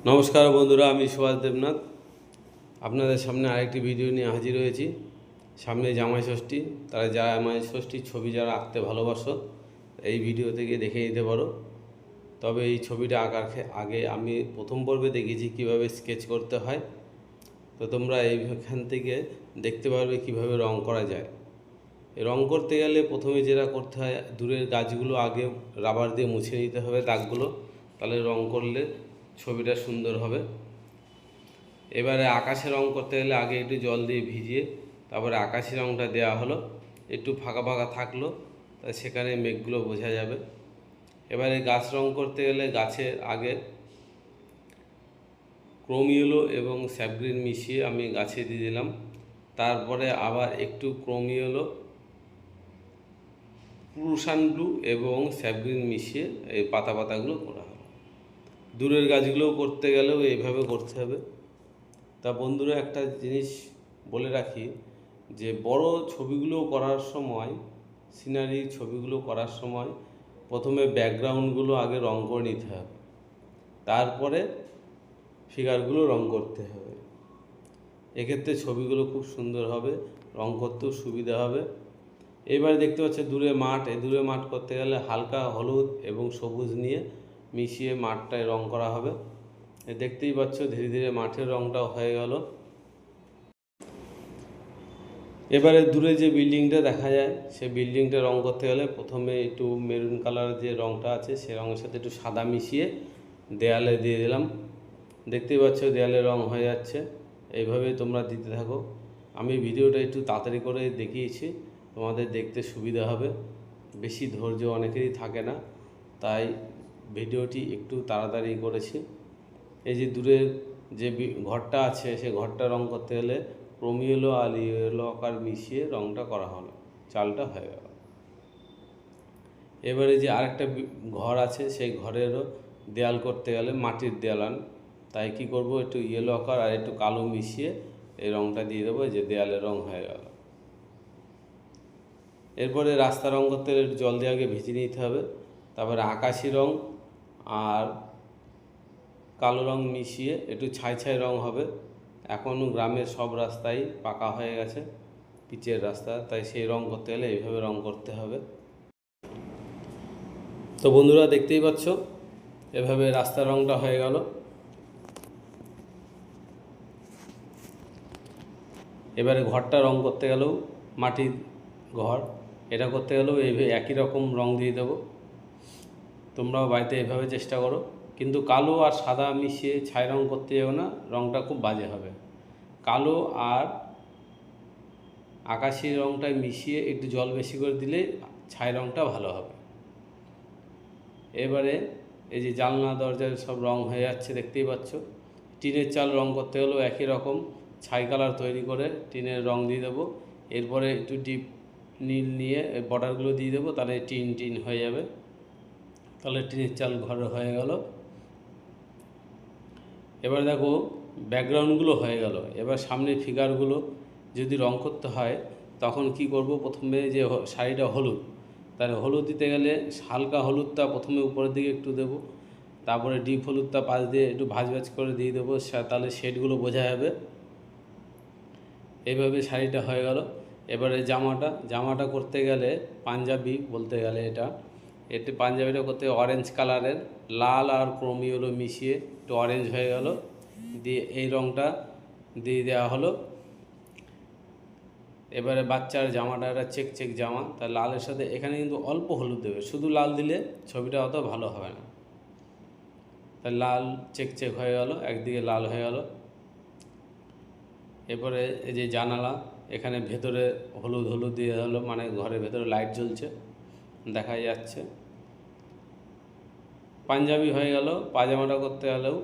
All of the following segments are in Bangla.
নমস্কার বন্ধুরা, আমি সুভাষ দেবনাথ আপনাদের সামনে আরেকটি ভিডিও নিয়ে হাজির হয়েছি। সামনে জামাই ষষ্ঠী, তারা জামাই ষষ্ঠীর ছবি যারা আঁকতে ভালোবাসো এই ভিডিও থেকে দেখে নিতে পারো। তবে এই ছবিটা আঁকার আগে আমি প্রথম পর্বে দেখিয়েছি কিভাবে স্কেচ করতে হয়, তো তোমরা এইখান থেকে দেখতে পারবে কিভাবে রং করা যায়। রং করতে গেলে প্রথমে যেটা করতে হয়, দূরের গাছগুলো আগে রাবার দিয়ে মুছে নিতে হবে দাগগুলো, তাহলে রং করলে ছবিটা সুন্দর হবে। এবারে আকাশে রং করতে গেলে আগে একটু জল দিয়ে ভিজিয়ে তারপরে আকাশি রংটা দেওয়া হলো, একটু ফাঁকা ফাঁকা থাকলো, তাই সেখানে মেঘগুলো বোঝা যাবে। এবারে গাছ রং করতে গেলে গাছের আগে ক্রোম ইয়েলো এবং স্যাপগ্রিন মিশিয়ে আমি গাছে দিয়ে দিলাম, তারপরে আবার একটু ক্রোম ইয়েলো, প্রুশান ব্লু এবং স্যাপগ্রিন মিশিয়ে এই পাতাগুলো করা হবে। দূরের গাছগুলোও করতে গেলেও এইভাবে করতে হবে। তা বন্ধুরা, একটা জিনিস বলে রাখি যে বড় ছবিগুলো করার সময়, সিনারি ছবিগুলো করার সময় প্রথমে ব্যাকগ্রাউন্ডগুলো আগে রং করে নিতে হবে, তারপরে ফিগারগুলো রং করতে হবে। এক্ষেত্রে ছবিগুলো খুব সুন্দর হবে, রং করতেও সুবিধা হবে। এবারে দেখতে পাচ্ছি দূরে মাঠ, এই দূরে মাঠ করতে গেলে হালকা হলুদ এবং সবুজ নিয়ে মিশিয়ে মাঠটায় রং করা হবে। দেখতেই পাচ্ছ ধীরে ধীরে মাঠের রংটাও হয়ে গেল। এবারে দূরে যে বিল্ডিংটা দেখা যায়, সেই বিল্ডিংটা রং করতে গেলে প্রথমে একটু মেরুন কালার যে রংটা আছে সে রঙের সাথে একটু সাদা মিশিয়ে দেয়ালে দিয়ে দিলাম। দেখতেই পাচ্ছ দেয়ালে রং হয়ে যাচ্ছে। এইভাবেই তোমরা দিতে থাকো। আমি ভিডিওটা একটু তাড়াতাড়ি করে দেখিয়েছি, তোমাদের দেখতে সুবিধা হবে। বেশি ধৈর্য অনেকেরই থাকে না, তাই ভিডিওটি একটু তাড়াতাড়ি করেছি। এই যে দূরের যে ঘরটা আছে, সে ঘরটা রং করতে গেলে ক্রোম ইয়েলো আর ইয়েলো আকার মিশিয়ে রংটা করা হলো, চালটা হয়ে গেল। এবারে যে আরেকটা ঘর আছে, সেই ঘরেরও দেয়াল করতে গেলে মাটির দেয়ালান, তাই কি করব, একটু ইয়েলো আকার আর একটু কালো মিশিয়ে এই রংটা দিয়ে দেবো, যে দেয়ালে রং হয়ে গেল। এরপরে রাস্তা রং করতে গেলে একটু জল দিয়ে আগে ভিজিয়ে নিতে হবে, তারপরে আকাশি রং আর কালো রং মিশিয়ে একটু ছাই ছাই রং হবে। এখন গ্রামের সব রাস্তাই পাকা হয়ে গেছে, পিচের রাস্তা, তাই সেই রং করতে গেলে এইভাবে রং করতে হবে। তো বন্ধুরা, দেখতেই পাচ্ছ এভাবে রাস্তার রংটা হয়ে গেল। এবারে ঘরটা রং করতে গেলেও, মাটির ঘর এটা করতে গেলেও এইভাবে একই রকম রং দিয়ে দেবো। তোমরাও বাড়িতে এভাবে চেষ্টা করো, কিন্তু কালো আর সাদা মিশিয়ে ছাই রং করতে যাও না, রংটা খুব বাজে হবে। কালো আর আকাশি রংটায় মিশিয়ে একটু জল বেশি করে দিলে ছাই রংটা ভালো হবে। এবারে এই যে জানলা দরজার সব রং হয়ে যাচ্ছে, দেখতেই পাচ্ছ। টিনের চাল রং করতে হলেও একই রকম ছাই কালার তৈরি করে টিনের রং দিয়ে দেবো। এরপরে একটু ডিপ নীল নিয়ে বর্ডারগুলো দিয়ে দেবো, তাহলে টিন টিন হয়ে যাবে, তাহলে টিনের চাল ঘরে হয়ে গেল। এবার দেখো ব্যাকগ্রাউন্ডগুলো হয়ে গেল। এবার সামনের ফিগারগুলো যদি রং করতে হয় তখন কি করব, প্রথমে যে শাড়িটা হলুদ, তাহলে হলুদ দিতে গেলে হালকা হলুদটা প্রথমে উপরের দিকে একটু দেবো, তারপরে ডিপ হলুদটা পাশ দিয়ে একটু ভাজ ভাজ করে দিয়ে দেবো, তাহলে শেডগুলো বোঝা যাবে। এইভাবে শাড়িটা হয়ে গেল। এবারে জামাটা করতে গেলে পাঞ্জাবি বলতে গেলে এতে পাঞ্জাবিটা করতে অরেঞ্জ কালারের লাল আর ক্রোম ইয়েলো মিশিয়ে একটু অরেঞ্জ হয়ে গেল, দিয়ে এই রংটা দিয়ে দেওয়া হলো। এবারে বাচ্চার জামাটা একটা চেক চেক জামা, তার লালের সাথে এখানে কিন্তু অল্প হলুদ দেবে, শুধু লাল দিলে ছবিটা অত ভালো হবে না। তাই লাল চেক চেক হয়ে গেল, একদিকে লাল হয়ে গেল। এরপরে এই যে জানালা, এখানে ভেতরে হলুদ হলুদ দিয়ে হলো, মানে ঘরের ভেতরে লাইট জ্বলছে দেখা যাচ্ছে। পাঞ্জাবি হয়ে গেল। পাজামাটা করতে গেলেও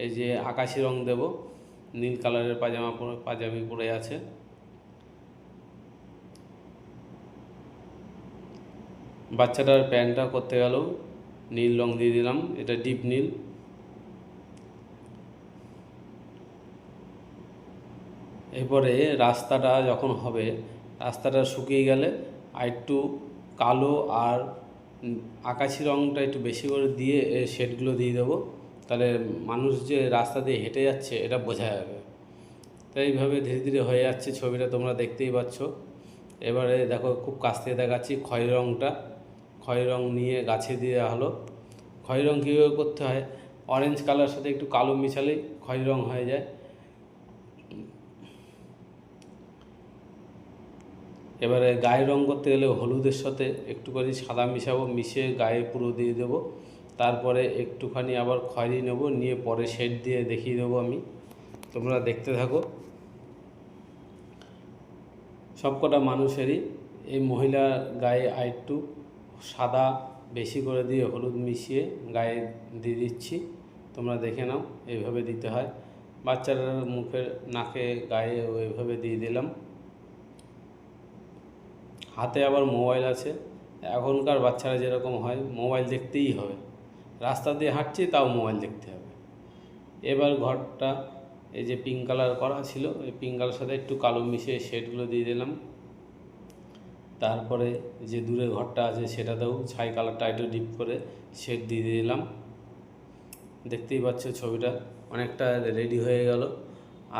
এই যে আকাশি রং দেব, নীল কালারের পাজামি পরে আছে। বাচ্চাটার প্যান্টটা করতে গেলেও নীল রং দিয়ে দিলাম, এটা ডিপ নীল। এরপরে রাস্তাটা যখন হবে, রাস্তাটা শুকিয়ে গেলে আর একটু কালো আর আকাশি রংটা একটু বেশি করে দিয়ে শেডগুলো দিয়ে দেবো, তাহলে মানুষ যে রাস্তা দিয়ে হেঁটে যাচ্ছে এটা বোঝা যাবে। তো এইভাবে ধীরে ধীরে হয়ে যাচ্ছে ছবিটা, তোমরা দেখতেই পাচ্ছ। এবারে দেখো খুব কাছ থেকে দেখাচ্ছি খয়েরি রঙটা। খয়েরি রঙ নিয়ে গাছে দেওয়া হলো। খয়েরি রঙ কীভাবে করতে হয়, অরেঞ্জ কালার সাথে একটু কালো মিশালেই খয়েরি রঙ হয়ে যায়। এবারে গায়ে রঙ করতে গেলে হলুদের সাথে একটু করে সাদা মিশাবো, মিশিয়ে গায়ে পুরো দিয়ে দেবো। তারপরে একটুখানি আবার খয়েরি নেব, নিয়ে পরে শেড দিয়ে দেখিয়ে দেবো আমি, তোমরা দেখতে থাকো। সবকটা মানুষেরই এই মহিলার গায়ে আরেকটু সাদা বেশি করে দিয়ে হলুদ মিশিয়ে গায়ে দিয়ে দিচ্ছি, তোমরা দেখে নাও। এইভাবে দিতে হয়। বাচ্চাটার মুখের নাকে গায়ে ওইভাবে দিয়ে দিলাম। হাতে আবার মোবাইল আছে। এখনকার বাচ্চারা যেরকম হয়, মোবাইল দেখতেই হবে। রাস্তা দিয়ে হাঁটছি তাও মোবাইল দেখতে হবে। এবার ঘরটা এই যে পিঙ্ক কালার করা ছিল, এই পিঙ্ক কালার সাথে একটু কালো মিশিয়ে শেডগুলো দিয়ে দিলাম। তারপরে যে দূরে ঘরটা আছে সেটাতেও ছাই কালারটা একটু ডিপ করে শেড দিয়ে দিলাম। দেখতেই পাচ্ছ ছবিটা অনেকটা রেডি হয়ে গেল,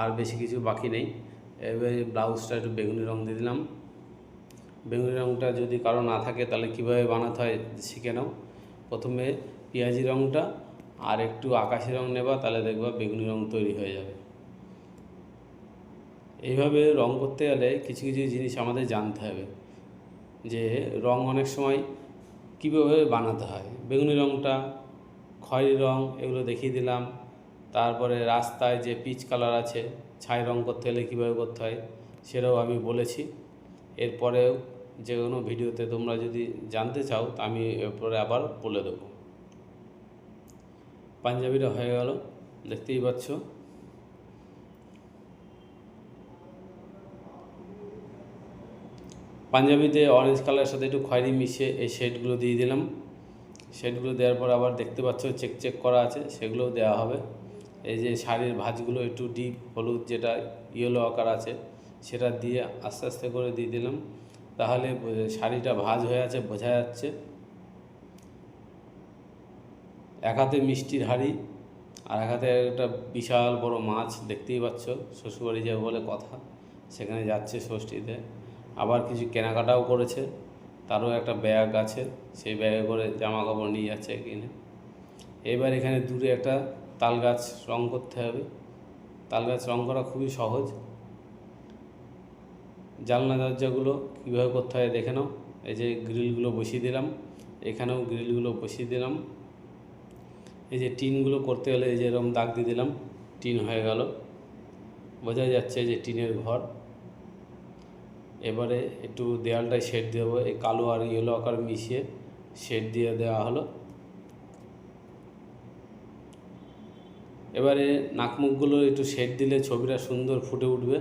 আর বেশি কিছু বাকি নেই। এবারে ব্লাউজটা একটু বেগুনি রঙ দিয়ে দিলাম। বেগুনি রঙটা যদি কারো না থাকে তাহলে কীভাবে বানাতে হয় শিখে নাও। প্রথমে পেঁয়াজি রঙটা আর একটু আকাশি রঙ নেবা, তাহলে দেখবা বেগুনি রঙ তৈরি হয়ে যাবে। এইভাবে রঙ করতে গেলে কিছু কিছু জিনিস আমাদের জানতে হবে, যে রঙ অনেক সময় কীভাবে বানাতে হয়। বেগুনি রঙটা, খয়েরি রঙ, এগুলো দেখিয়ে দিলাম। তারপরে রাস্তায় যে পিচ কালার আছে, ছাই রঙ করতে হলে কীভাবে করতে হয় সেটাও আমি বলেছি। এরপরেও যে কোনো ভিডিওতে তোমরা যদি জানতে চাও তা আমি এরপরে আবার বলে দেবো। পাঞ্জাবিটা হয়ে গেল, দেখতেই পাচ্ছ। পাঞ্জাবিতে অরেঞ্জ কালারের সাথে একটু খয়েরি মিশিয়ে এই শেডগুলো দিয়ে দিলাম। শেডগুলো দেওয়ার পর আবার দেখতে পাচ্ছ চেক চেক করা আছে, সেগুলোও দেওয়া হবে। এই যে শাড়ির ভাঁজগুলো একটু ডিপ হলুদ, যেটা ইয়েলো আকার আছে, সেটা দিয়ে আস্তে আস্তে করে দিয়ে দিলাম। তাহলে শাড়িটা ভাঁজ হয়ে আছে বোঝা যাচ্ছে। এক হাতে মিষ্টির হাঁড়ি আর এক হাতে একটা বিশাল বড় মাছ, দেখতেই পাচ্ছ। শ্বশুরবাড়ি যাবে বলে কথা, সেখানে যাচ্ছে ষষ্ঠীতে। আবার কিছু কেনাকাটাও করেছে, তারও একটা ব্যাগ আছে, সেই ব্যাগে করে জামা কাপড় নিয়ে যাচ্ছে কিনে। এবার এখানে দূরে একটা তাল গাছ রঙ করতে হবে। তাল গাছ রঙ করা খুবই সহজ। জানলা দরজাগুলো কীভাবে করতে হয় দেখে নাও। এই যে গ্রিলগুলো বসিয়ে দিলাম, এখানেও গ্রিলগুলো বসিয়ে দিলাম। এই যে টিনগুলো করতে গেলে এই যে এরকম দাগ দিয়ে দিলাম, টিন হয়ে গেল, বোঝা যাচ্ছে যে টিনের ঘর। এবারে একটু দেওয়ালটায় শেড দেবো, এই কালো আর ইয়েলো আকার মিশিয়ে শেড দিয়ে দেওয়া হলো। এবারে নাকমুখগুলো একটু শেড দিলে ছবিটা সুন্দর ফুটে উঠবে।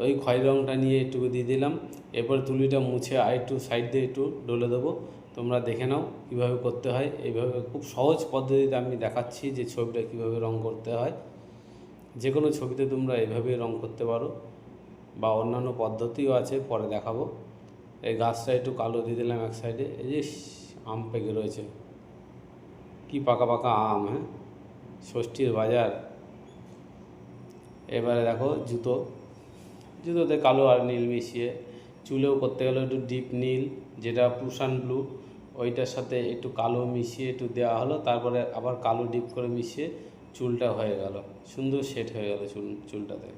ওই খয়েরি রঙটা নিয়ে একটু দিয়ে দিলাম। এরপর তুলিটা মুছে আর একটু সাইড দিয়ে একটু ডলে দেবো। তোমরা দেখে নাও কীভাবে করতে হয়। এইভাবে খুব সহজ পদ্ধতিতে আমি দেখাচ্ছি যে ছবিটা কীভাবে রঙ করতে হয়। যে কোনো ছবিতে তোমরা এভাবে রঙ করতে পারো, বা অন্যান্য পদ্ধতিও আছে, পরে দেখাবো। এই গাছটা একটু কালো দিয়ে দিলাম এক সাইডে। এই যে আম পেকে রয়েছে, কি পাকা পাকা আম! হ্যাঁ, ষষ্ঠীর বাজার। এবারে দেখো জুতোতে কালো আর নীল মিশিয়ে, চুলেও করতে গেলে একটু ডিপ নীল, যেটা পুষান ব্লু, ওইটার সাথে একটু কালো মিশিয়ে একটু দেওয়া হলো। তারপরে আবার কালো ডিপ করে মিশিয়ে চুলটা হয়ে গেল, সুন্দর সেট হয়ে গেল চুলটাতে।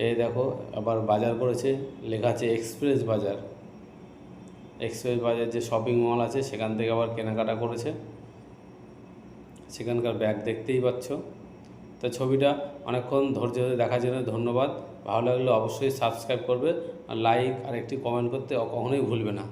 এই দেখো আবার বাজার করেছে, লেখা আছে এক্সপ্রেস বাজার। এক্সপ্রেস বাজার যে শপিং মল আছে, সেখান থেকে আবার কেনাকাটা করেছে। সেখানকার ব্যাগ দেখতেই পাচ্ছ। তো ছবিটা অনেকক্ষণ ধৈর্য ধরে দেখার জন্য ধন্যবাদ। ভালো লাগলে অবশ্যই সাবস্ক্রাইব করবে, আর লাইক আর একটি কমেন্ট করতে কখনোই ভুলবে না।